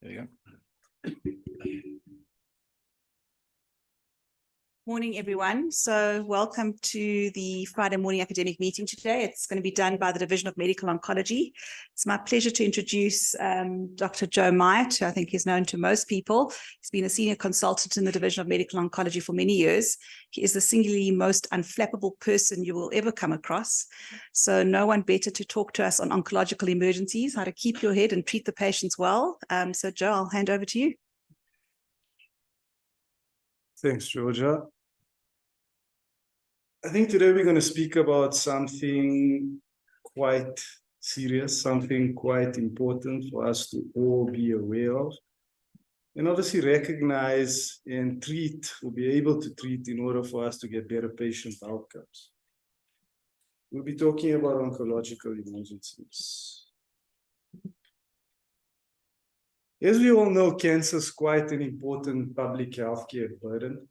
There you go. Morning, everyone. So welcome to the Friday morning academic meeting today. It's going to be done by the Division of Medical Oncology. It's my pleasure to introduce Dr. Joe Mayet, who I think is known to most people. He's been a senior consultant in the Division of Medical Oncology for many years. He is the singularly most unflappable person you will ever come across. So no one better to talk to us on oncological emergencies, how to keep your head and treat the patients well. So Joe, I'll hand over to you. Thanks, Georgia. I think today we're going to speak about something quite serious, something quite important for us to all be aware of, and obviously recognize and treat, or be able to treat in order for us to get better patient outcomes. We'll be talking about oncological emergencies. As we all know, cancer is quite an important public healthcare burden.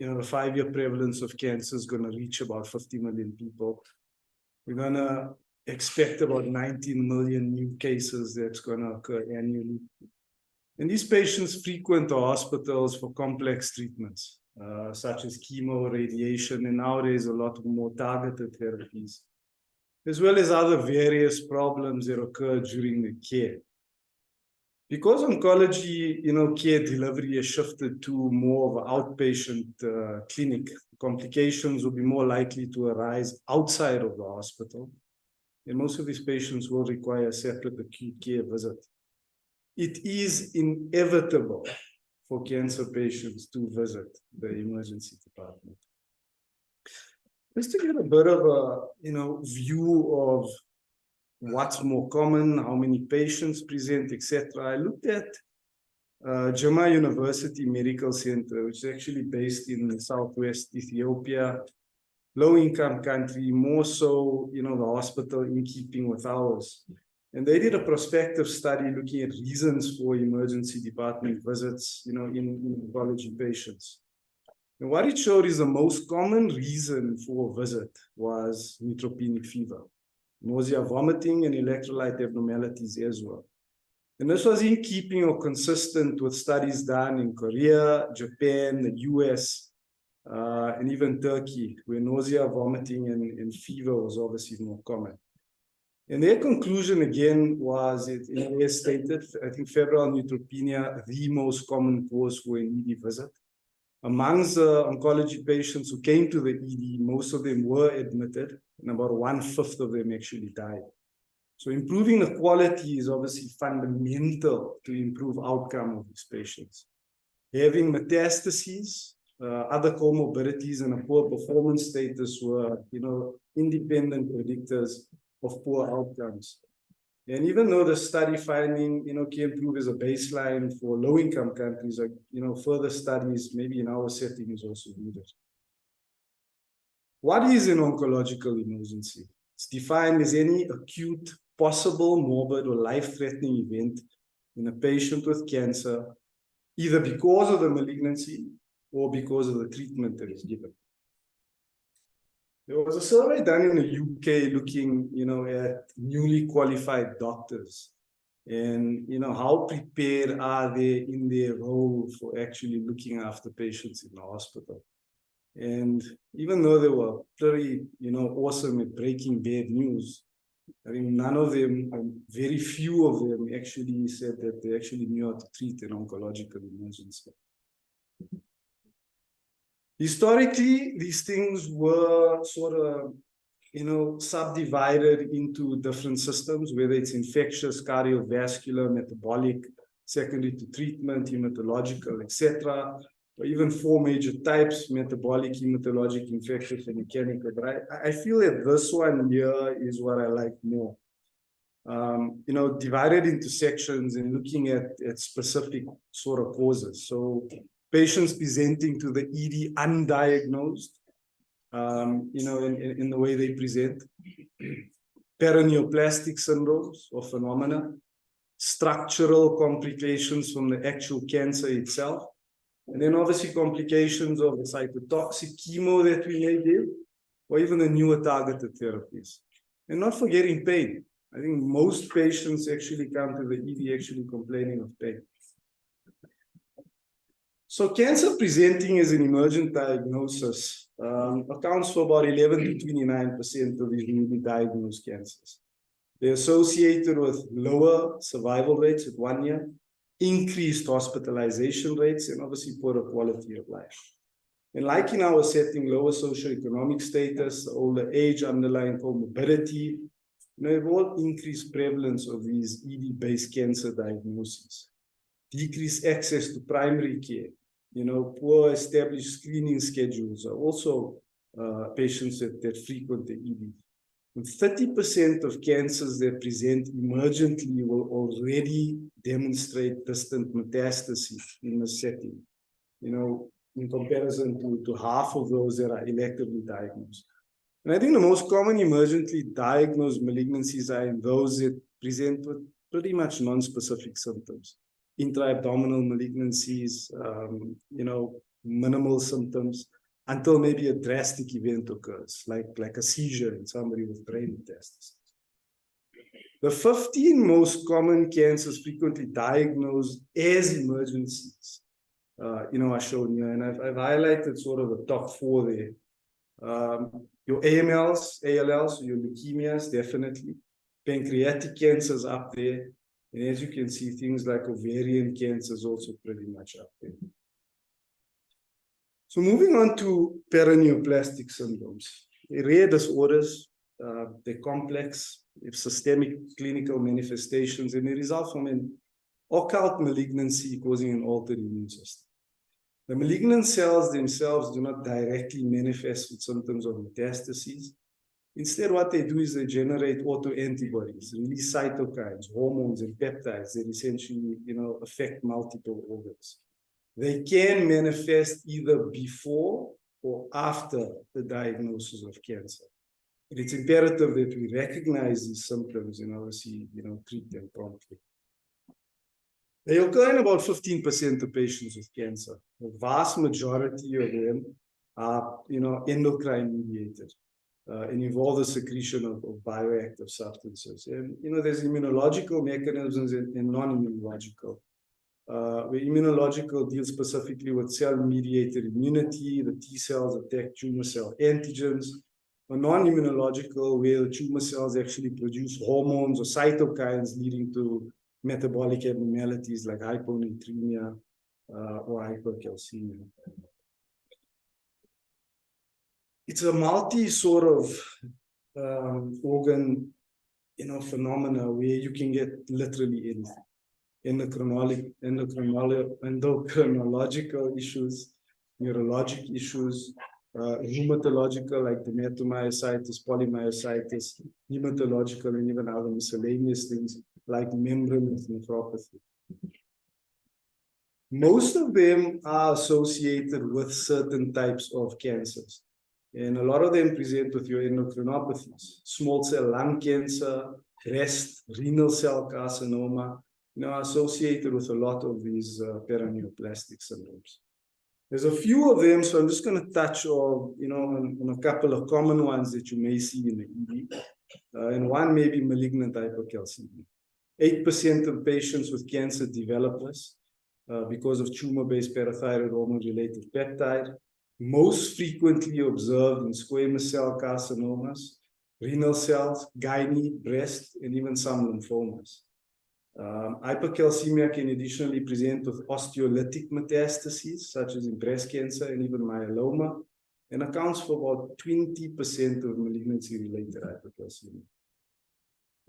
The 5-year prevalence of cancer is going to reach about 50 million people. We're going to expect about 19 million new cases that's going to occur annually. And these patients frequent our hospitals for complex treatments, such as chemo, radiation, and nowadays a lot more targeted therapies, as well as other various problems that occur during the care. Because oncology, care delivery has shifted to more of an outpatient clinic, complications will be more likely to arise outside of the hospital, and most of these patients will require a separate acute care visit. It is inevitable for cancer patients to visit the emergency department. Just to get a bit of a view of what's more common, how many patients present, etc. I looked at CMJAH University Medical Center, which is actually based in southwest Ethiopia, low-income country, more so, the hospital in keeping with ours. And they did a prospective study looking at reasons for emergency department visits, in oncology patients. And what it showed is the most common reason for a visit was neutropenic fever, nausea, vomiting, and electrolyte abnormalities as well. And this was in keeping or consistent with studies done in Korea, Japan, the US, and even Turkey, where nausea, vomiting, and fever was obviously more common. And their conclusion again was, as stated, I think febrile neutropenia, the most common cause for an ED visit. Amongst the oncology patients who came to the ED, most of them were admitted, and about 1/5 of them actually died. So improving the quality is obviously fundamental to improve outcome of these patients. Having metastases, other comorbidities, and a poor performance status were, independent predictors of poor outcomes. And even though the study finding, can prove as a baseline for low-income countries, further studies, maybe in our setting, is also needed. What is an oncological emergency? It's defined as any acute, possible, morbid, or life-threatening event in a patient with cancer, either because of the malignancy or because of the treatment that is given. There was a survey done in the UK looking, at newly qualified doctors and, how prepared are they in their role for actually looking after patients in the hospital. And even though they were pretty, awesome at breaking bad news, I think none of them, very few of them actually said that they actually knew how to treat an oncological emergency. Historically, these things were sort of, subdivided into different systems, whether it's infectious, cardiovascular, metabolic, secondary to treatment, hematological, etc., or even 4 major types: metabolic, hematologic, infectious, and mechanical. But I feel that this one here is what I like more. Divided into sections and looking at specific sort of causes. So patients presenting to the ED undiagnosed, in the way they present, paraneoplastic syndromes or phenomena, structural complications from the actual cancer itself, and then obviously complications of the cytotoxic chemo that we may give, or even the newer targeted therapies. And not forgetting pain. I think most patients actually come to the ED actually complaining of pain. So cancer presenting as an emergent diagnosis accounts for about 11 to 29% of these newly diagnosed cancers. They're associated with lower survival rates at 1 year, increased hospitalization rates, and obviously poorer quality of life. And like in our setting, lower socioeconomic status, older age, underlying comorbidity, have all increased prevalence of these ED-based cancer diagnoses. Decreased access to primary care, poor established screening schedules are also patients that frequent the ED. And 30% of cancers that present emergently will already demonstrate distant metastases in the setting, in comparison to half of those that are electively diagnosed. And I think the most common emergently diagnosed malignancies are in those that present with pretty much non-specific symptoms. Intra-abdominal malignancies, minimal symptoms, until maybe a drastic event occurs, like a seizure in somebody with brain metastasis. The 15 most common cancers frequently diagnosed as emergencies, are shown here, and I've highlighted sort of the top 4 there. Your AMLs, ALLs, your leukemias, definitely. Pancreatic cancers up there. And as you can see, things like ovarian cancer is also pretty much up there. So moving on to paraneoplastic syndromes. They're rare disorders, they're complex, they have systemic clinical manifestations, and they result from an occult malignancy causing an altered immune system. The malignant cells themselves do not directly manifest with symptoms of metastases. Instead, what they do is they generate autoantibodies, release cytokines, hormones, and peptides that essentially, affect multiple organs. They can manifest either before or after the diagnosis of cancer. And it's imperative that we recognize these symptoms and obviously, treat them promptly. They occur in about 15% of patients with cancer. The vast majority of them are, endocrine mediated and involve the secretion of bioactive substances. And, there's immunological mechanisms and non-immunological. Where immunological deals specifically with cell-mediated immunity, the T cells attack tumor cell antigens. Or non-immunological, where the tumor cells actually produce hormones or cytokines leading to metabolic abnormalities like hyponatremia or hypercalcemia. It's a multi sort of organ, phenomena where you can get literally anything. Endocrinological issues, neurologic issues, rheumatological like dermatomyositis, polymyositis, hematological, and even other miscellaneous things like membranous nephropathy. Most of them are associated with certain types of cancers. And a lot of them present with your endocrinopathies, small cell lung cancer, breast, renal cell carcinoma, associated with a lot of these paraneoplastic syndromes. There's a few of them, so I'm just going to touch on a couple of common ones that you may see in the ED. And one may be malignant hypercalcemia. 8% of patients with cancer develop this because of tumor-based parathyroid hormone-related peptide, most frequently observed in squamous cell carcinomas, renal cells, gynae, breast, and even some lymphomas. Hypercalcemia can additionally present with osteolytic metastases, such as in breast cancer and even myeloma, and accounts for about 20% of malignancy-related hypercalcemia.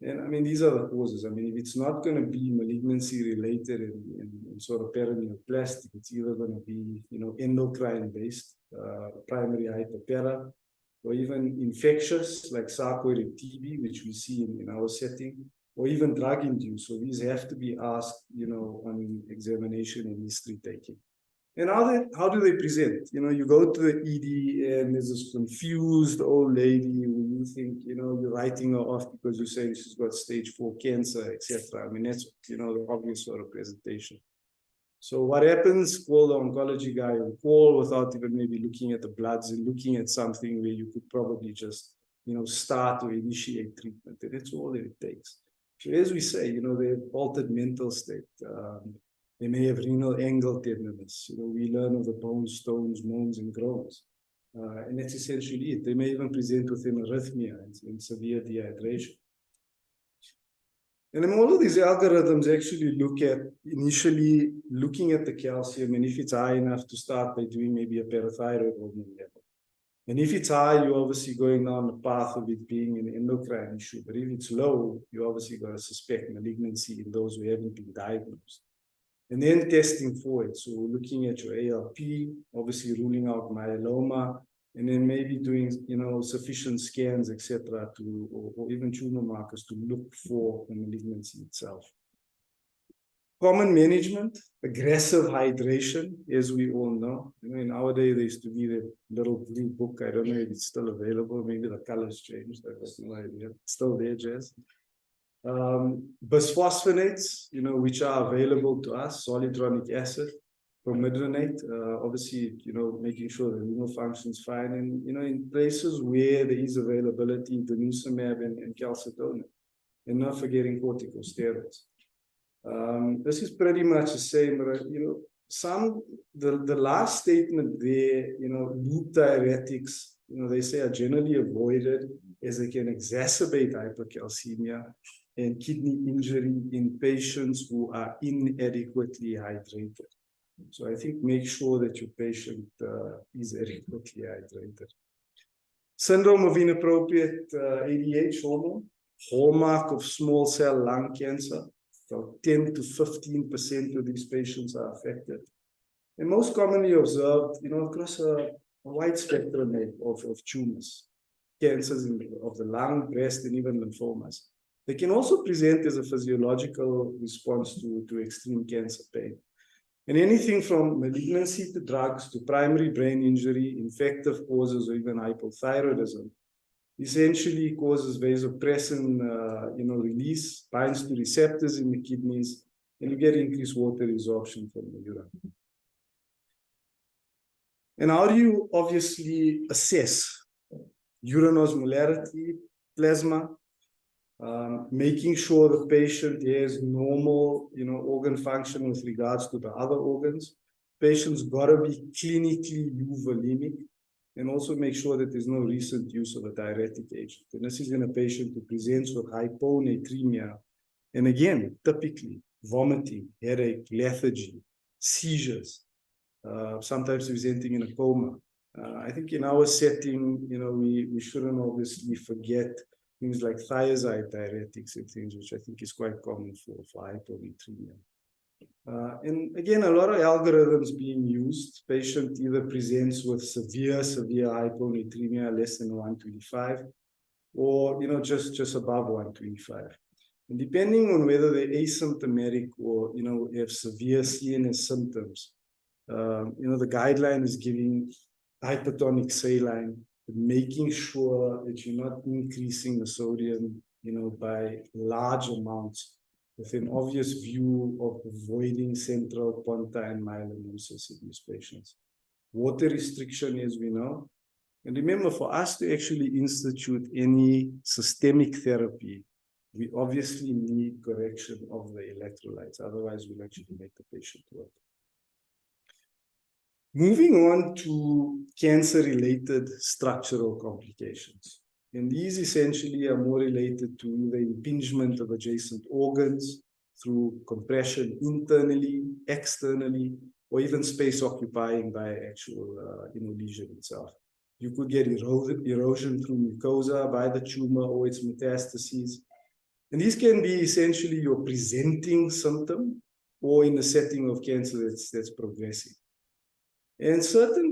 And these are the causes. If it's not going to be malignancy-related and sort of paraneoplastic, it's either going to be, endocrine-based, primary hyperpara, or even infectious, like sarcoid TB, which we see in our setting, or even drug-induced. So these have to be asked, on examination and history taking. And how do they present? You go to the ED and there's this confused old lady who you think, you're writing her off because you're saying she's got stage 4 cancer, etc. That's, the obvious sort of presentation. So what happens? Call the oncology guy on call without even maybe looking at the bloods and looking at something where you could probably just start or initiate treatment. And that's all that it takes. So as we say, they have altered mental state. They may have renal angle tenderness. We learn of the bones, stones, moans, and groans. And that's essentially it. They may even present with an arrhythmia and severe dehydration. And then all of these algorithms actually look at initially looking at the calcium, and if it's high enough to start by doing maybe a parathyroid hormone level. And if it's high, you're obviously going down the path of it being an endocrine issue. But if it's low, you obviously got to suspect malignancy in those who haven't been diagnosed. And then testing for it. So looking at your ALP, obviously ruling out myeloma, and then maybe doing, sufficient scans, etc., or even tumor markers to look for the malignancy itself. Common management, aggressive hydration, as we all know. In our day, there used to be the little blue book. I don't know if it's still available. Maybe the colors changed. I have no idea. It's still there, Jess. Bisphosphonates, which are available to us, solidronic acid, bromidronate, obviously, making sure the renal functions fine. And, in places where there is availability, denosumab and calcitonin, and not forgetting corticosteroids. This is pretty much the same, but, the last statement there, loop diuretics, they say are generally avoided as they can exacerbate hypercalcemia and kidney injury in patients who are inadequately hydrated. So I think make sure that your patient is adequately hydrated. Syndrome of inappropriate ADH hormone, hallmark of small cell lung cancer. So 10 to 15% of these patients are affected. And most commonly observed, across a wide spectrum of tumors, cancers of the lung, breast, and even lymphomas. They can also present as a physiological response to extreme cancer pain. And anything from malignancy to drugs to primary brain injury, infective causes, or even hypothyroidism essentially causes vasopressin release, binds to receptors in the kidneys, and you get increased water resorption from the urine. And how do you obviously assess urine osmolarity, plasma, making sure the patient has normal, organ function with regards to the other organs. Patients got to be clinically euvolemic, and also make sure that there's no recent use of a diuretic agent. And this is in a patient who presents with hyponatremia, and again, typically vomiting, headache, lethargy, seizures, sometimes presenting in a coma. I think in our setting, we shouldn't obviously forget things like thiazide diuretics and things, which I think is quite common for hyponatremia. And again, a lot of algorithms being used. Patient either presents with severe hyponatremia, less than 125, or just above 125. And depending on whether they're asymptomatic or have severe CNS symptoms, the guideline is giving hypertonic saline, making sure that you're not increasing the sodium, by large amounts, with an obvious view of avoiding central pontine myelinosis in these patients. Water restriction, as we know. And remember, for us to actually institute any systemic therapy, we obviously need correction of the electrolytes. Otherwise, we'll actually make the patient work. Moving on to cancer-related structural complications. And these essentially are more related to the impingement of adjacent organs through compression internally, externally, or even space occupying by actual lesion itself. You could get erosion through mucosa by the tumor or its metastases. And these can be essentially your presenting symptom, or in the setting of cancer that's progressing. And certain,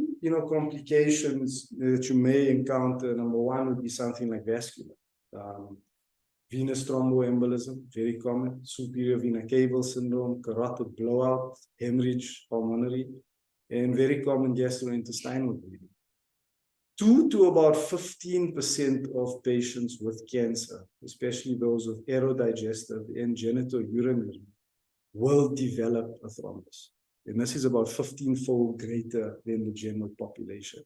complications that you may encounter, number one would be something like vascular. Venous thromboembolism, very common. Superior vena cava syndrome, carotid blowout, hemorrhage, pulmonary, and very common gastrointestinal bleeding. 2 to about 15% of patients with cancer, especially those with aerodigestive and genitourinary, will develop a thrombus. And this is about 15-fold greater than the general population.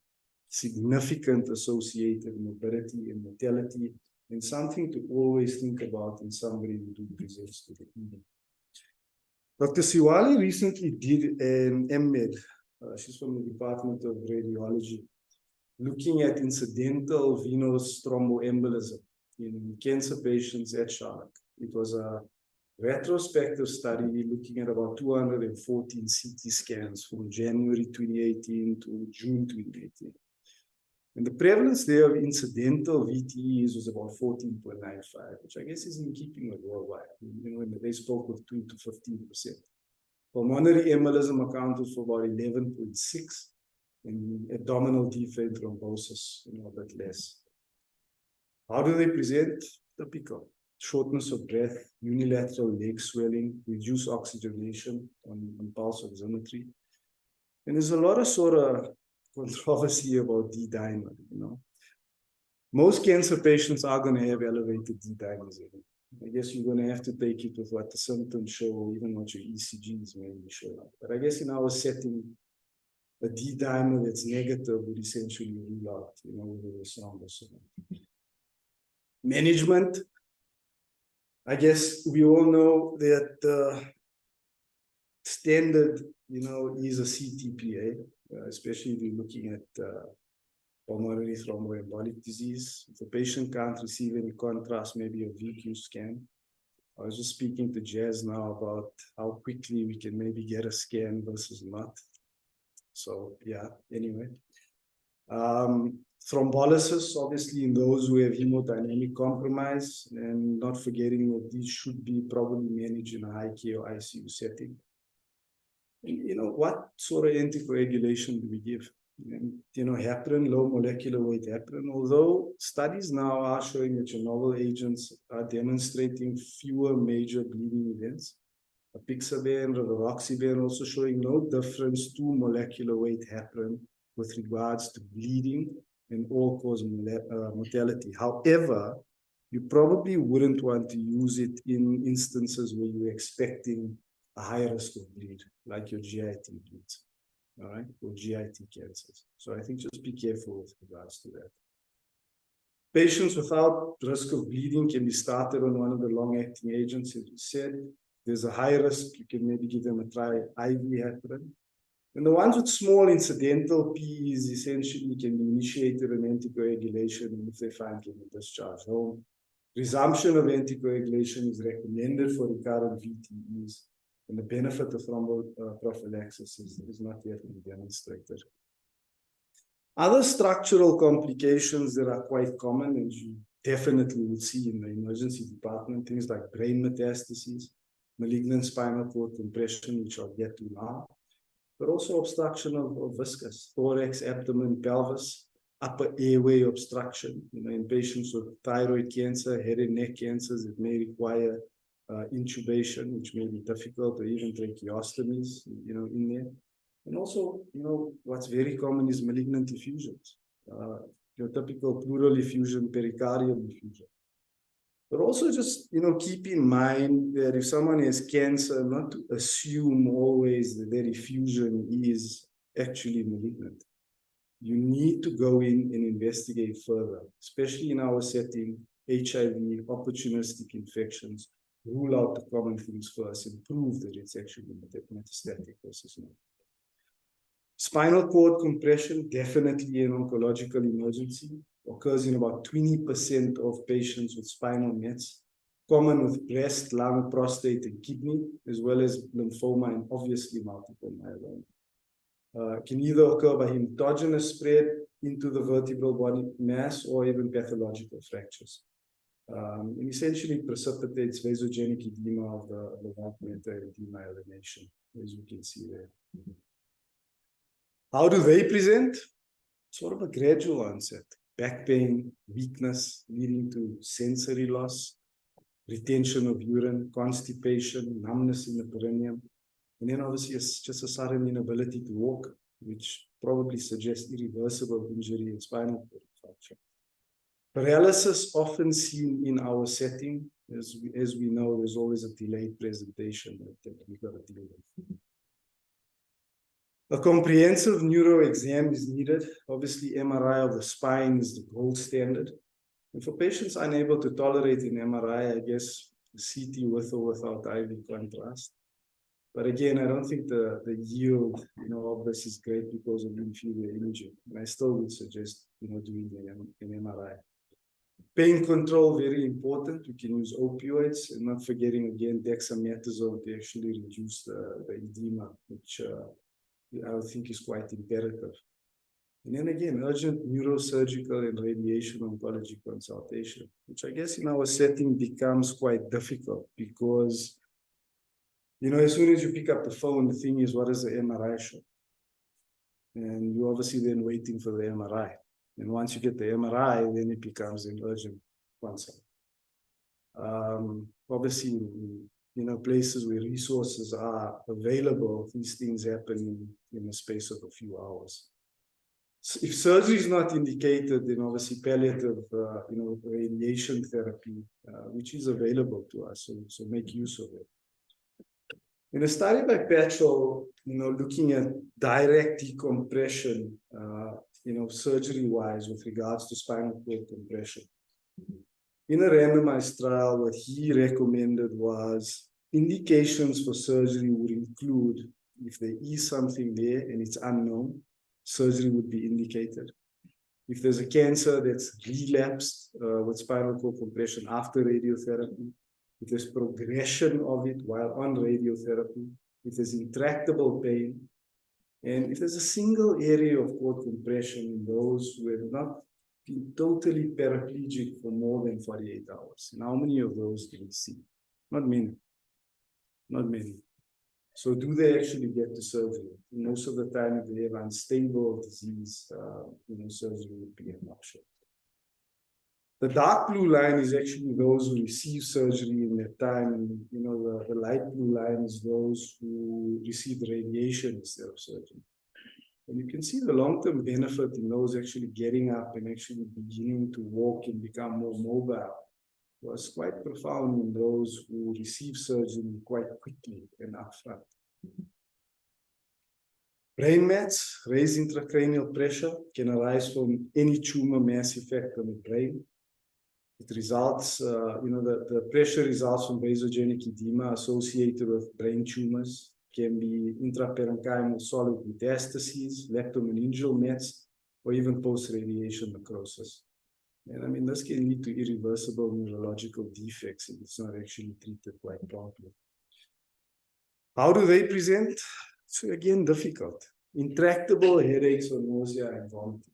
significant associated morbidity and mortality, and something to always think about in somebody who presents to the ED. Dr. Siwali recently did an MED, she's from the Department of Radiology, looking at incidental venous thromboembolism in cancer patients at Charlotte. It was a retrospective study looking at about 214 CT scans from January 2018 to June 2018. And the prevalence there of incidental VTEs was about 14.95, which I guess is in keeping with worldwide. You know, when they spoke of 2 to 15%. Pulmonary embolism accounted for about 11.6, and abdominal defect thrombosis, you know, a bit less. How do they present? Typical. Shortness of breath, unilateral leg swelling, reduced oxygenation on pulse oximetry. And there's a lot of sort of controversy about D-dimer, you know. Most cancer patients are going to have elevated D-dimers. I guess you're going to have to take it with what the symptoms show, even what your ECGs may show. But I guess in our setting, a D-dimer that's negative would essentially rule out, you know, whether it's wrong or so. Management. I guess we all know that the standard, you know, is a CTPA, especially if you're looking at pulmonary thromboembolic disease. If a patient can't receive any contrast, maybe a VQ scan. I was just speaking to Jazz now about how quickly we can maybe get a scan versus not. So yeah, anyway. Thrombolysis, obviously, in those who have hemodynamic compromise, and not forgetting that these should be probably managed in a high care or ICU setting. And, you know, what sort of anticoagulation do we give? And, you know, heparin, low molecular weight heparin, although studies now are showing that your novel agents are demonstrating fewer major bleeding events. Apixaban, rivaroxaban also showing no difference to molecular weight heparin with regards to bleeding and all-cause mortality. However, you probably wouldn't want to use it in instances where you're expecting a high risk of bleed, like your GIT bleeds, all right, or GIT cancers. So I think just be careful with regards to that. Patients without risk of bleeding can be started on one of the long-acting agents, as you said. There's a high risk, you can maybe give them a try IV heparin. And the ones with small incidental PEs essentially can be initiated in anticoagulation if they find them discharge home. Resumption of anticoagulation is recommended for recurrent VTEs, and the benefit of thromboprophylaxis is not yet been demonstrated. Other structural complications that are quite common, and you definitely will see in the emergency department, things like brain metastases, malignant spinal cord compression, which I'll get to now, but also obstruction of viscous, thorax, abdomen, pelvis, upper airway obstruction, you know, in patients with thyroid cancer, head and neck cancers, it may require intubation, which may be difficult, or even tracheostomies, you know, in there. And also, you know, what's very common is malignant effusions, your typical pleural effusion, pericardial effusion. But also just, you know, keep in mind that if someone has cancer, not to assume always that their effusion is actually malignant. You need to go in and investigate further, especially in our setting, HIV, opportunistic infections, rule out the common things first and prove that it's actually metastatic versus not. Spinal cord compression, definitely an oncological emergency, occurs in about 20% of patients with spinal mets, common with breast, lung, prostate, and kidney, as well as lymphoma and obviously multiple myeloma. Can either occur by hematogenous spread into the vertebral body mass or even pathological fractures. And essentially precipitates vasogenic edema of the valve matter and demyelination, as you can see there. How do they present? Sort of a gradual onset. Back pain, weakness leading to sensory loss, retention of urine, constipation, numbness in the perineum, and then obviously it's just a sudden inability to walk, which probably suggests irreversible injury and spinal cord fracture. Paralysis often seen in our setting. As we know, there's always a delayed presentation that we've got to deal with. A comprehensive neuro exam is needed. Obviously, MRI of the spine is the gold standard. And for patients unable to tolerate an MRI, I guess CT with or without IV contrast. But again, I don't think the yield, of this is great because of inferior imaging. And I still would suggest, doing an MRI. Pain control, very important. We can use opioids and not forgetting, again, dexamethasone to actually reduce the edema, which I think is quite imperative. And then again, urgent neurosurgical and radiation oncology consultation, which I guess in our setting becomes quite difficult because, as soon as you pick up the phone, the thing is, what does the MRI show? And you're obviously then waiting for the MRI. And once you get the MRI, then it becomes an urgent consult. Obviously, places where resources are available, these things happen in the space of a few hours. If surgery is not indicated, then obviously palliative, radiation therapy, which is available to us, so make use of it. In a study by Patchell, looking at direct decompression, surgery-wise with regards to spinal cord compression. In a randomized trial, what he recommended was indications for surgery would include if there is something there and it's unknown, surgery would be indicated. If there's a cancer that's relapsed with spinal cord compression after radiotherapy, if there's progression of it while on radiotherapy, if there's intractable pain, and if there's a single area of cord compression in those who have not been totally paraplegic for more than 48 hours. And how many of those do we see? Not many. Not many. So do they actually get to surgery? Most of the time, if they have unstable disease, surgery would be an option. The dark blue line is actually those who receive surgery in their time, and the light blue line is those who receive radiation instead of surgery. And you can see the long-term benefit in those actually getting up and actually beginning to walk and become more mobile was quite profound in those who receive surgery quite quickly and upfront. Brain mets, raised intracranial pressure, can arise from any tumor mass effect on the brain. It results, the pressure results from vasogenic edema associated with brain tumors, can be intraparenchymal solid metastases, leptomeningeal mets, or even post-radiation necrosis. And I mean, this can lead to irreversible neurological defects if it's not actually treated quite properly. How do they present? So again, difficult. Intractable headaches or nausea and vomiting.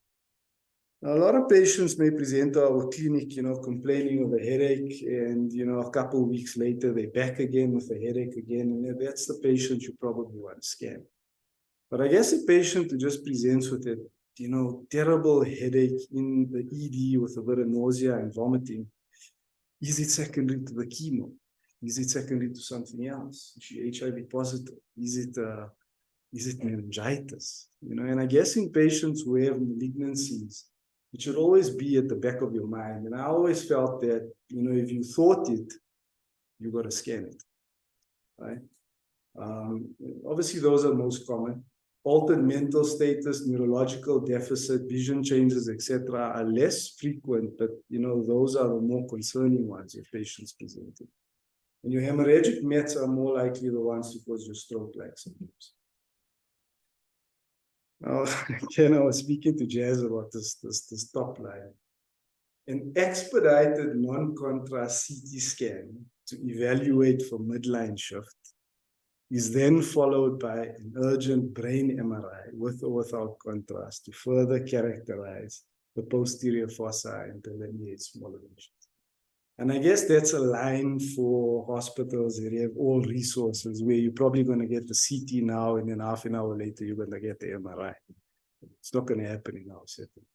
Now, a lot of patients may present to our clinic, complaining of a headache, and a couple of weeks later they're back again with a headache again, and that's the patient you probably want to scan. But I guess a patient who just presents with a terrible headache in the ED with a bit of nausea and vomiting, is it secondary to the chemo? Is it secondary to something else? Is she HIV positive? Is it meningitis? And I guess in patients who have malignancies, it should always be at the back of your mind. And I always felt that, if you thought it, you got to scan it, right? Obviously, those are most common. Altered mental status, neurological deficit, vision changes, etc., are less frequent, but, those are the more concerning ones if patients presented. And your hemorrhagic mets are more likely the ones to cause your stroke-like symptoms. Now, again, I was speaking to Jazz about this top line. An expedited non-contrast CT scan to evaluate for midline shift is then followed by an urgent brain MRI with or without contrast to further characterize the posterior fossa and delineate smaller lesions. And I guess that's a line for hospitals that have all resources where you're probably going to get the CT now and then half an hour later you're going to get the MRI. It's not going to happen in our setting.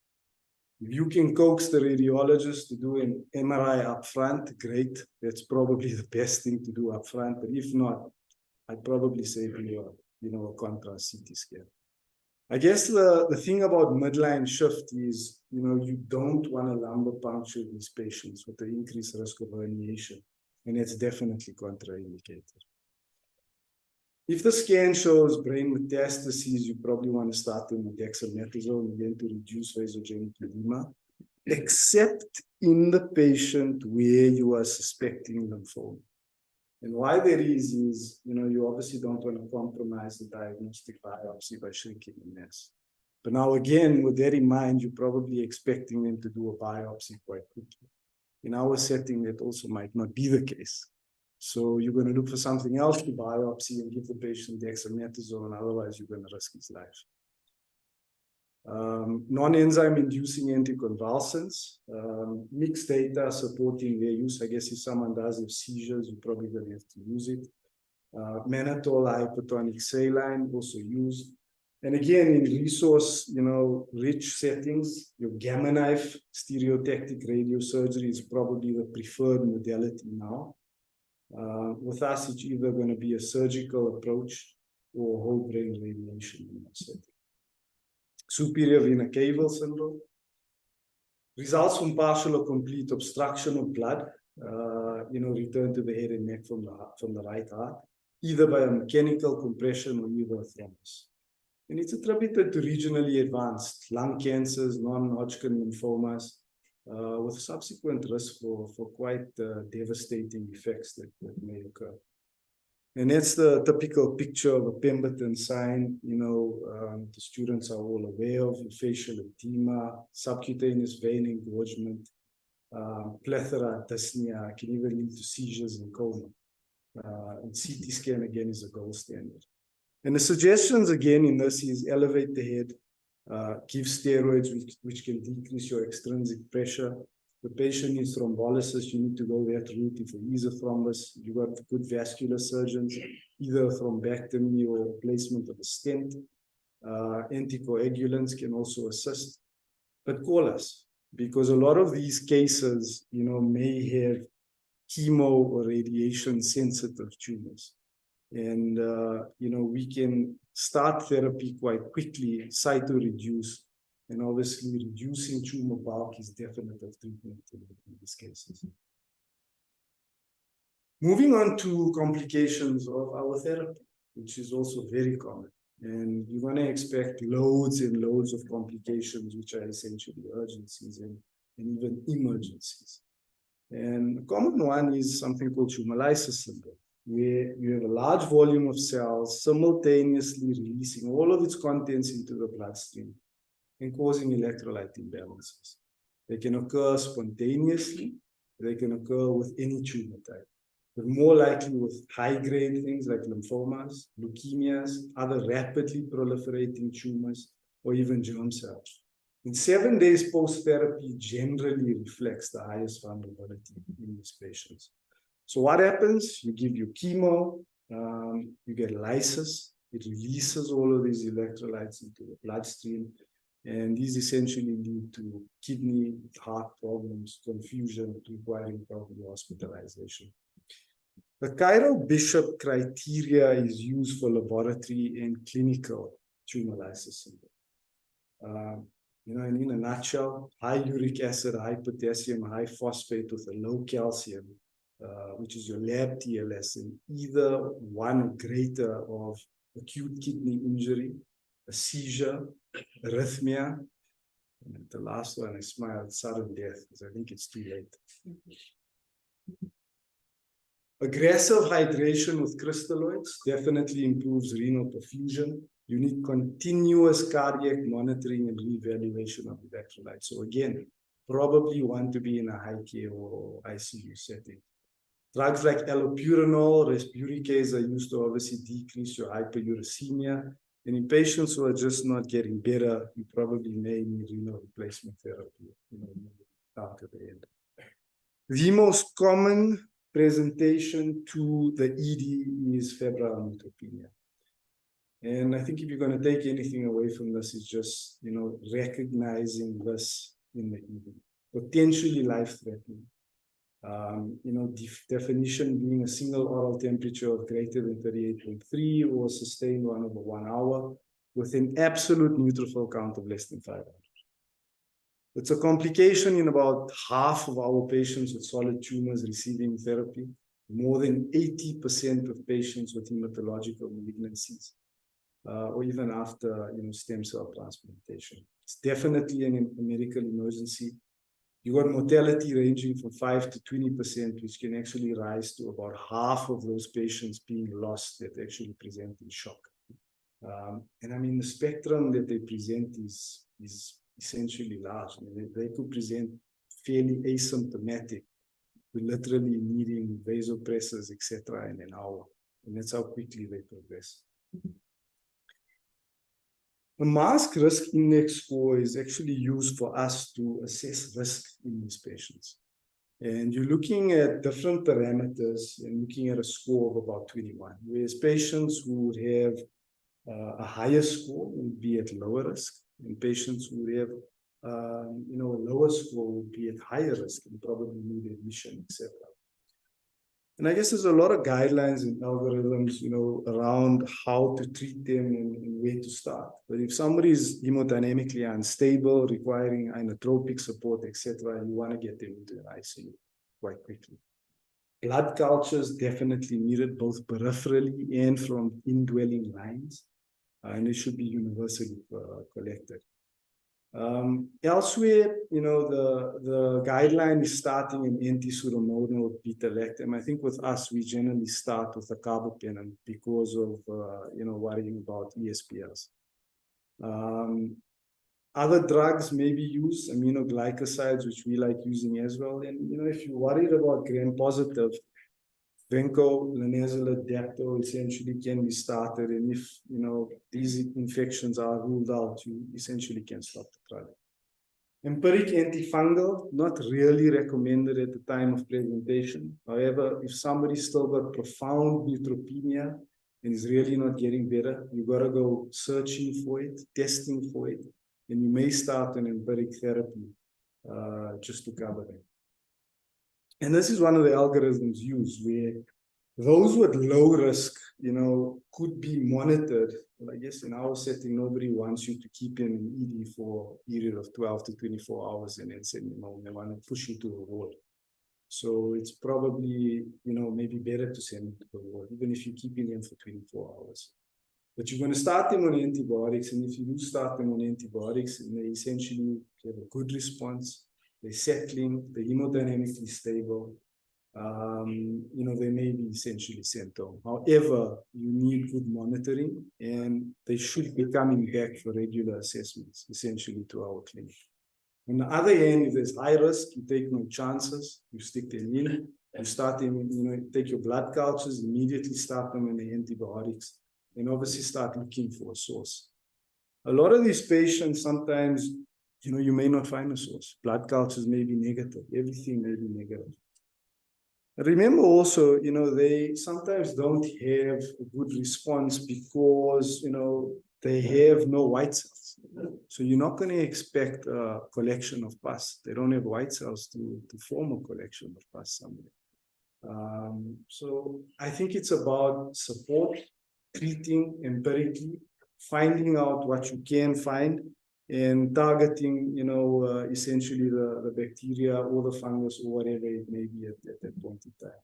If you can coax the radiologist to do an MRI up front, great. That's probably the best thing to do up front. But if not, I'd probably say a contrast CT scan. I guess the thing about midline shift is, you don't want to lumbar puncture these patients with the increased risk of herniation, and it's definitely contraindicated. If the scan shows brain metastases, you probably want to start them with dexamethasone again to reduce vasogenic edema, except in the patient where you are suspecting lymphoma. And why that is, you obviously don't want to compromise the diagnostic biopsy by shrinking the mass. But now again, with that in mind, you're probably expecting them to do a biopsy quite quickly. In our setting, that also might not be the case. So you're going to look for something else to biopsy and give the patient dexamethasone, otherwise you're going to risk his life. Non-enzyme inducing anticonvulsants, mixed data supporting their use. I guess if someone does have seizures, you're probably going to have to use it. Mannitol hypertonic saline also used. And again, in resource, rich settings, your gamma knife stereotactic radiosurgery is probably the preferred modality now. With us, it's either going to be a surgical approach or whole brain radiation in that setting. Superior vena caval syndrome. Results from partial or complete obstruction of blood, return to the head and neck from the right heart, either by a mechanical compression or either a thrombus. And it's attributed to regionally advanced lung cancers, non-Hodgkin lymphomas, with subsequent risk for quite devastating effects that may occur. And that's the typical picture of a Pemberton sign. The students are all aware of facial edema, subcutaneous vein engorgement, plethora, dyspnea, can even lead to seizures and coma. And CT scan again is a gold standard. And the suggestions again in this is elevate the head, give steroids which can decrease your extrinsic pressure. The patient needs thrombolysis, you need to go that route. If there is a thrombus, you got good vascular surgeons, either a thrombectomy or placement of a stent. Anticoagulants can also assist. But call us, because a lot of these cases, may have chemo or radiation sensitive tumors. And, we can start therapy quite quickly, cytoreduce, and obviously reducing tumor bulk is definitive treatment in these cases. Moving on to complications of our therapy, which is also very common. And you're going to expect loads and loads of complications, which are essentially urgencies and even emergencies. And a common one is something called tumor lysis syndrome, where you have a large volume of cells simultaneously releasing all of its contents into the bloodstream and causing electrolyte imbalances. They can occur spontaneously, they can occur with any tumor type, but more likely with high-grade things like lymphomas, leukemias, other rapidly proliferating tumors, or even germ cells. In 7 days post-therapy generally reflects the highest vulnerability in these patients. So what happens? You give your chemo, you get lysis, it releases all of these electrolytes into the bloodstream, and these essentially lead to kidney, heart problems, confusion, requiring probably hospitalization. The Cairo-Bishop criteria is used for laboratory and clinical tumor lysis syndrome. And in a nutshell, high uric acid, high potassium, high phosphate with a low calcium, which is your lab TLS, and either one or greater of acute kidney injury, a seizure, arrhythmia, and the last one, I smiled, sudden death, because I think it's too late. Aggressive hydration with crystalloids definitely improves renal perfusion. You need continuous cardiac monitoring and reevaluation of electrolytes. So again, probably you want to be in a high care or ICU setting. Drugs like allopurinol, resburicase are used to obviously decrease your hyperuricemia. And in patients who are just not getting better, you probably may need renal replacement therapy, down to the end. The most common presentation to the ED is febrile neutropenia. And I think if you're going to take anything away from this, it's just, recognizing this in the ED. Potentially life-threatening. Definition being a single oral temperature of greater than 38.3 or sustained one over 1 hour with an absolute neutrophil count of less than 500. It's a complication in about half of our patients with solid tumors receiving therapy. more than 80% of patients with hematological malignancies, or even after stem cell transplantation. It's definitely a medical emergency. You got mortality ranging from 5 to 20%, which can actually rise to about half of those patients being lost that actually present in shock. And I mean, the spectrum that they present is essentially large. I mean, they could present fairly asymptomatic, literally needing vasopressors, etc., in an hour. And that's how quickly they progress. The mask risk index score is actually used for us to assess risk in these patients. And you're looking at different parameters and looking at a score of about 21, whereas patients who would have a higher score would be at lower risk, and patients who would have a lower score would be at higher risk and probably need admission, etc. And I guess there's a lot of guidelines and algorithms, around how to treat them and where to start. But if somebody is hemodynamically unstable, requiring inotropic support, etc., you want to get them into an ICU quite quickly. Blood cultures definitely needed, both peripherally and from indwelling lines, and they should be universally collected. Elsewhere, the guideline is starting an anti-pseudomonal beta-lactam. I think with us, we generally start with a carbapenem because of, worrying about ESPLs. Other drugs may be used, aminoglycosides, which we like using as well. And, if you're worried about gram-positive, vancomycin, dapto essentially can be started, and if these infections are ruled out, you essentially can stop the drug. Empiric antifungal, not really recommended at the time of presentation. However, if somebody's still got profound neutropenia and is really not getting better, you got to go searching for it, testing for it, and you may start an empiric therapy just to cover them. And this is one of the algorithms used where those with low risk, could be monitored. Well, I guess in our setting, nobody wants you to keep in an ED for a period of 12 to 24 hours and then send them home. They want to push you to a ward. So it's probably, maybe better to send them to the ward, even if you're keeping them for 24 hours. But you're going to start them on antibiotics. And if you do start them on antibiotics, and they essentially have a good response, they're settling, they're hemodynamically stable, they may be essentially sent home. However, you need good monitoring, and they should be coming back for regular assessments, essentially, to our clinic. On the other hand, if there's high risk, you take no chances, you stick them in, you start them, take your blood cultures, immediately start them in the antibiotics, and obviously start looking for a source. A lot of these patients, sometimes, you may not find a source. Blood cultures may be negative. Everything may be negative. Remember also, they sometimes don't have a good response because, they have no white cells. So you're not going to expect a collection of pus. They don't have white cells to form a collection of pus somewhere. So I think it's about support, treating empirically, finding out what you can find, and targeting, essentially the bacteria or the fungus or whatever it may be at that point in time.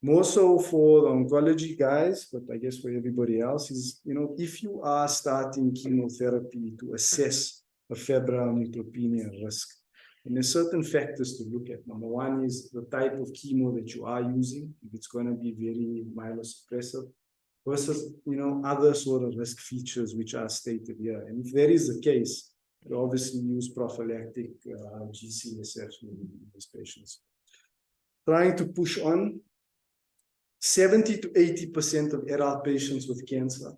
More so for the oncology guys, but I guess for everybody else is, if you are starting chemotherapy to assess a febrile neutropenia risk, and there's certain factors to look at. Number one is the type of chemo that you are using, if it's going to be very myelosuppressive, versus, other sort of risk features which are stated here. And if that is the case, you obviously use prophylactic GCSF in these patients. Trying to push on, 70 to 80% of adult patients with cancer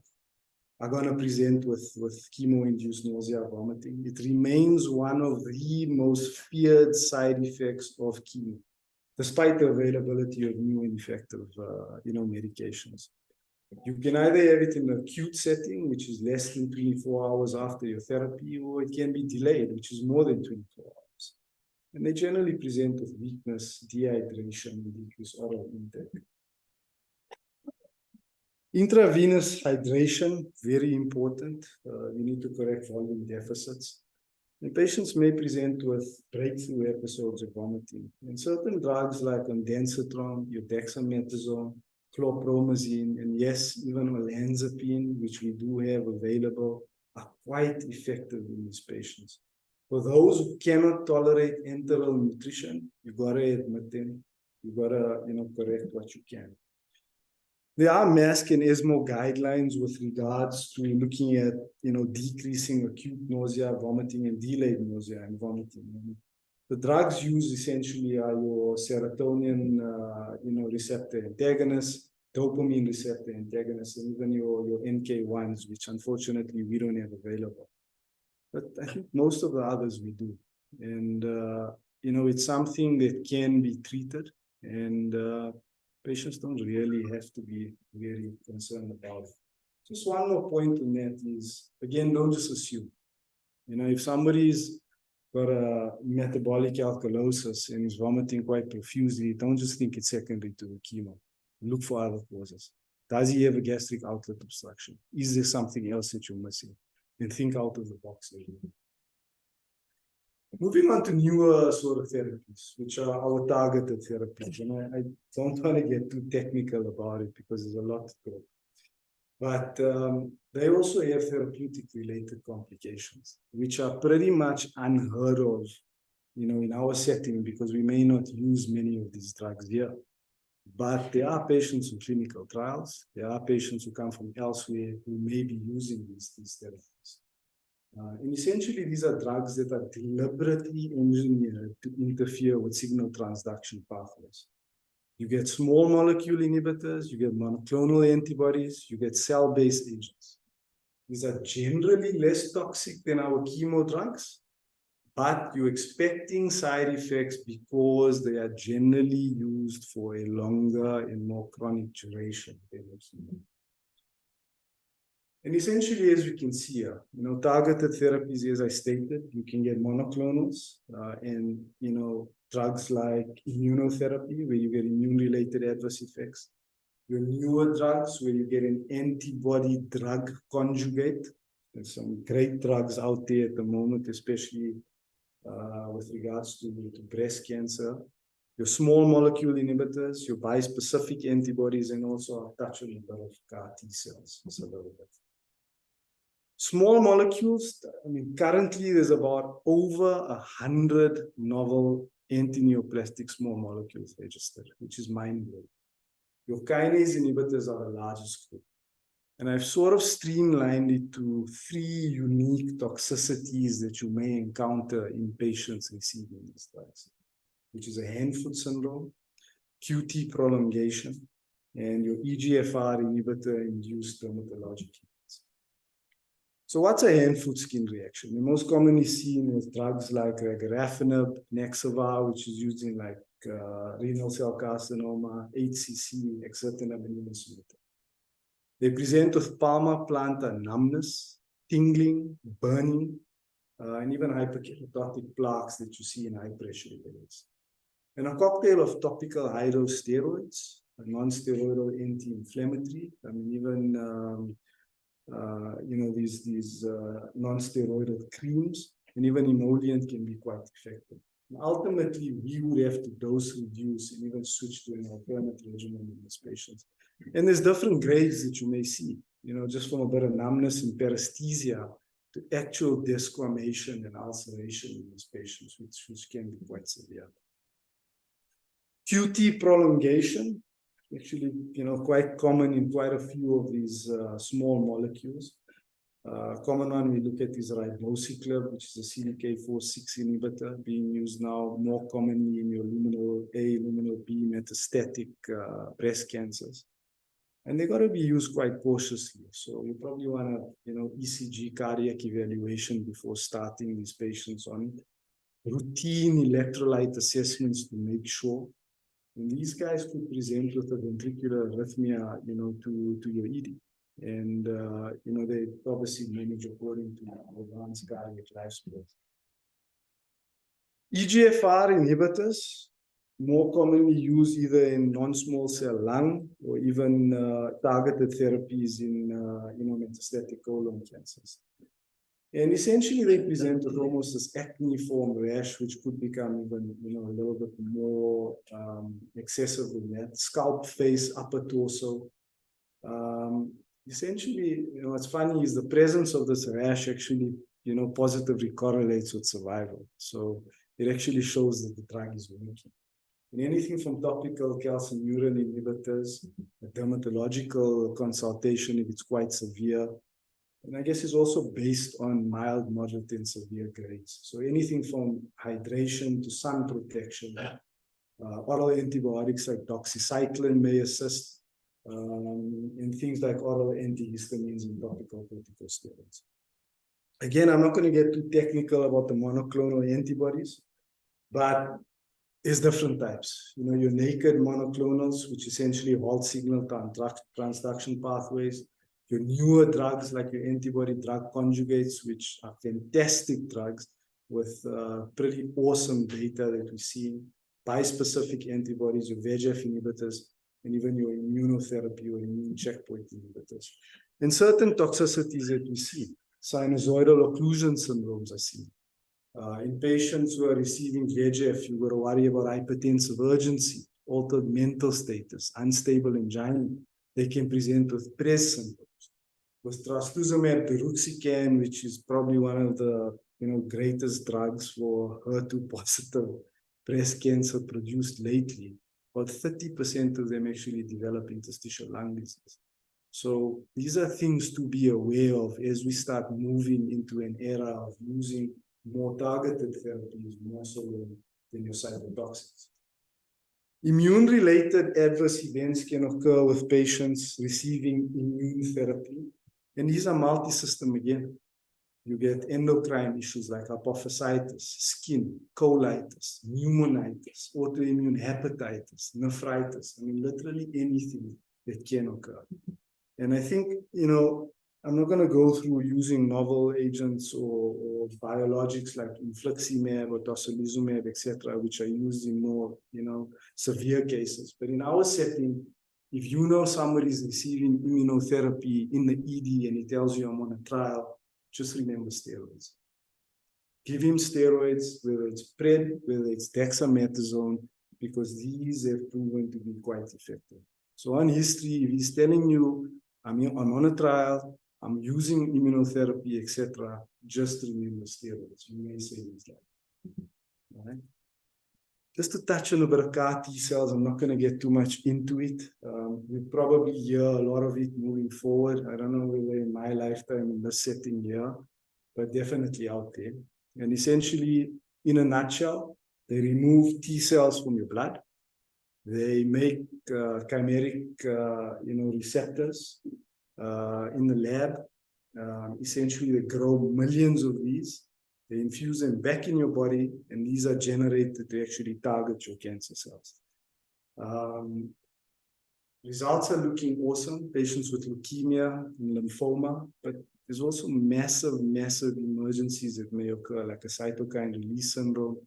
are going to present with chemo-induced nausea, vomiting. It remains one of the most feared side effects of chemo, despite the availability of new and effective, medications. You can either have it in an acute setting, which is less than 24 hours after your therapy, or it can be delayed, which is more than 24 hours. And they generally present with weakness, dehydration, decreased oral intake. Intravenous hydration, very important. You need to correct volume deficits. And patients may present with breakthrough episodes of vomiting. And certain drugs like ondansetron, dexamethasone, chlorpromazine, and yes, even olanzapine, which we do have available, are quite effective in these patients. For those who cannot tolerate enteral nutrition, you gotta admit them. You gotta, correct what you can. There are MASC and ESMO guidelines with regards to looking at, decreasing acute nausea, vomiting, and delayed nausea and vomiting. And the drugs used essentially are your serotonin, receptor antagonists, dopamine receptor antagonists, and even your NK1s, which unfortunately we don't have available. But I think most of the others we do. And, it's something that can be treated, and patients don't really have to be very concerned about it. Just one more point on that is, again, don't just assume. If somebody's got a metabolic alkalosis and is vomiting quite profusely, don't just think it's secondary to the chemo. Look for other causes. Does he have a gastric outlet obstruction? Is there something else that you're missing? And think out of the box. Moving on to newer sort of therapies, which are our targeted therapies. And I don't want to get too technical about it because there's a lot to talk. But they also have therapeutic related complications, which are pretty much unheard of, in our setting, because we may not use many of these drugs here. But there are patients in clinical trials. There are patients who come from elsewhere who may be using these therapies. And essentially, these are drugs that are deliberately engineered to interfere with signal transduction pathways. You get small molecule inhibitors, you get monoclonal antibodies, you get cell-based agents. These are generally less toxic than our chemo drugs, but you're expecting side effects because they are generally used for a longer and more chronic duration than chemo. And essentially, as we can see here, targeted therapies, as I stated, you can get monoclonals and, drugs like immunotherapy, where you get immune-related adverse effects. Your newer drugs, where you get an antibody-drug conjugate. There's some great drugs out there at the moment, especially with regards to breast cancer. Your small molecule inhibitors, your bispecific antibodies, and also I'll touch on a bit of CAR T cells. Just a little bit. Small molecules, currently there's about over 100 novel anti-neoplastic small molecules registered, which is mind-blowing. Your kinase inhibitors are the largest group. And I've sort of streamlined it to 3 unique toxicities that you may encounter in patients receiving these drugs, which is a hand-foot syndrome, QT prolongation, and your EGFR inhibitor-induced dermatologic. So what's a hand-foot skin reaction? The most commonly seen is drugs like regorafenib, Nexava, which is used in like renal cell carcinoma, HCC, exitinib, and immunotherapy. They present with palmar-plantar numbness, tingling, burning, and even hyperkeratotic plaques that you see in high pressure areas. And a cocktail of topical high-dose steroids, a non-steroidal anti-inflammatory, these non-steroidal creams, and even emollient can be quite effective. And ultimately, we would have to dose reduce and even switch to an alternate regimen in these patients. And there's different grades that you may see, just from a bit of numbness and paresthesia to actual desquamation and ulceration in these patients, which can be quite severe. QT prolongation, actually, quite common in quite a few of these small molecules. Common one we look at is ribociclib, which is a CDK4/6 inhibitor being used now more commonly in your luminal A, luminal B metastatic breast cancers. And they got to be used quite cautiously. So you probably want to, ECG cardiac evaluation before starting these patients on it. Routine electrolyte assessments to make sure. And these guys could present with a ventricular arrhythmia, to your ED. And, they obviously manage according to advanced cardiac life support. EGFR inhibitors, more commonly used either in non-small cell lung or even targeted therapies in, metastatic colon cancers. And essentially they present with almost this acne-form rash, which could become even, a little bit more excessive than that. Scalp, face, upper torso. Essentially, what's funny is the presence of this rash actually, positively correlates with survival. So it actually shows that the drug is working. And anything from topical calcineurin inhibitors, a dermatological consultation if it's quite severe. And I guess it's also based on mild, moderate, and severe grades. So anything from hydration to sun protection. Oral antibiotics like doxycycline may assist, and things like oral antihistamines and topical corticosteroids. Again, I'm not going to get too technical about the monoclonal antibodies, but there's different types. Your naked monoclonals, which essentially halt signal transduction pathways. Your newer drugs like your antibody drug conjugates, which are fantastic drugs with pretty awesome data that we see. Bispecific antibodies, your VEGF inhibitors, and even your immunotherapy or immune checkpoint inhibitors. And certain toxicities that we see, sinusoidal occlusion syndromes are seen. In patients who are receiving VEGF, you've got to worry about hypertensive urgency, altered mental status, unstable angina. They can present with PRES syndromes. With trastuzumab deruxtecan, which is probably one of the greatest drugs for HER2 positive breast cancer produced lately, about 30% of them actually develop interstitial lung disease. So these are things to be aware of as we start moving into an era of using more targeted therapies, more so than your cytotoxics. Immune-related adverse events can occur with patients receiving immune therapy. And these are multi-system again. You get endocrine issues like hypophysitis, skin, colitis, pneumonitis, autoimmune hepatitis, nephritis. Literally anything that can occur. And I think, I'm not going to go through using novel agents or biologics like infliximab or tocilizumab, etc., which are used in more, severe cases. But in our setting, if somebody is receiving immunotherapy in the ED and it tells you I'm on a trial, just remember steroids. Give him steroids, whether it's PrEP, whether it's dexamethasone, because these have proven to be quite effective. So on history, if he's telling you, I'm on a trial, I'm using immunotherapy, etc., just remember steroids. You may say this like, all right? Just to touch on a bit of CAR T cells, I'm not going to get too much into it. We'll probably hear a lot of it moving forward. I don't know whether in my lifetime in this setting here, but definitely out there. And essentially, in a nutshell, they remove T cells from your blood. They make chimeric, receptors in the lab. Essentially, they grow millions of these. They infuse them back in your body, and these are generated to actually target your cancer cells. Results are looking awesome. Patients with leukemia and lymphoma, but there's also massive emergencies that may occur, like a cytokine release syndrome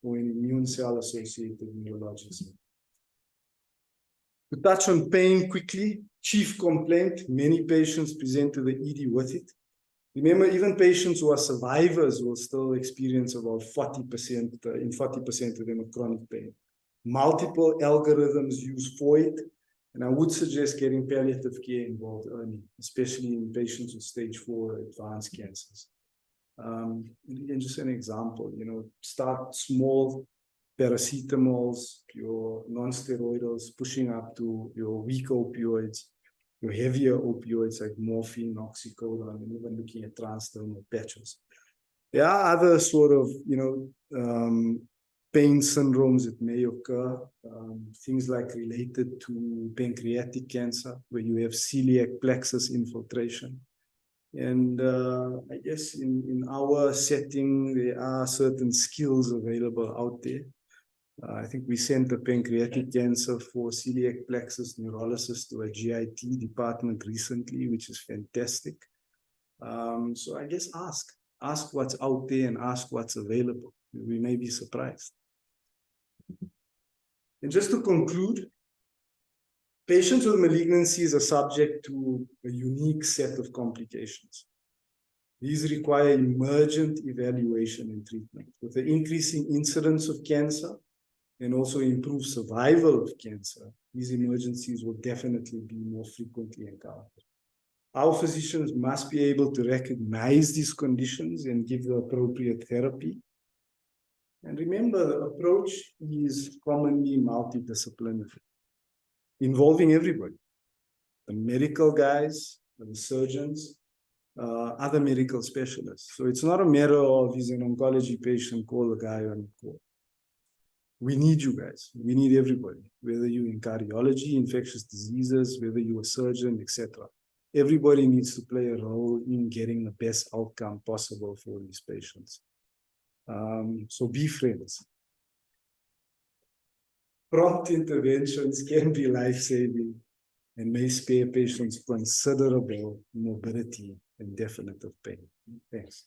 or an immune cell-associated neurologic. To touch on pain quickly, chief complaint, many patients present to the ED with it. Remember, even patients who are survivors will still experience about 40% of them with chronic pain. Multiple algorithms used for it, and I would suggest getting palliative care involved early, especially in patients with stage 4 advanced cancers. And just an example, start small, paracetamols, your non-steroidals, pushing up to your weak opioids, your heavier opioids like morphine, oxycodone, and even looking at transdermal patches. There are other sort of, pain syndromes that may occur, things like related to pancreatic cancer, where you have celiac plexus infiltration. And I guess in our setting, there are certain skills available out there. I think we sent a pancreatic cancer for celiac plexus neurolysis to a GIT department recently, which is fantastic. So I guess ask what's out there and ask what's available. We may be surprised. And just to conclude, patients with malignancies are subject to a unique set of complications. These require emergent evaluation and treatment. With the increasing incidence of cancer and also improved survival of cancer, these emergencies will definitely be more frequently encountered. Our physicians must be able to recognize these conditions and give the appropriate therapy. And remember, the approach is commonly multidisciplinary, involving everybody, the medical guys, the surgeons, other medical specialists. So it's not a matter of, he's an oncology patient, call the guy on call. We need you guys. We need everybody, whether you're in cardiology, infectious diseases, whether you're a surgeon, etc. Everybody needs to play a role in getting the best outcome possible for these patients. So be friends. Prompt interventions can be life-saving and may spare patients considerable morbidity and definitive pain. Thanks.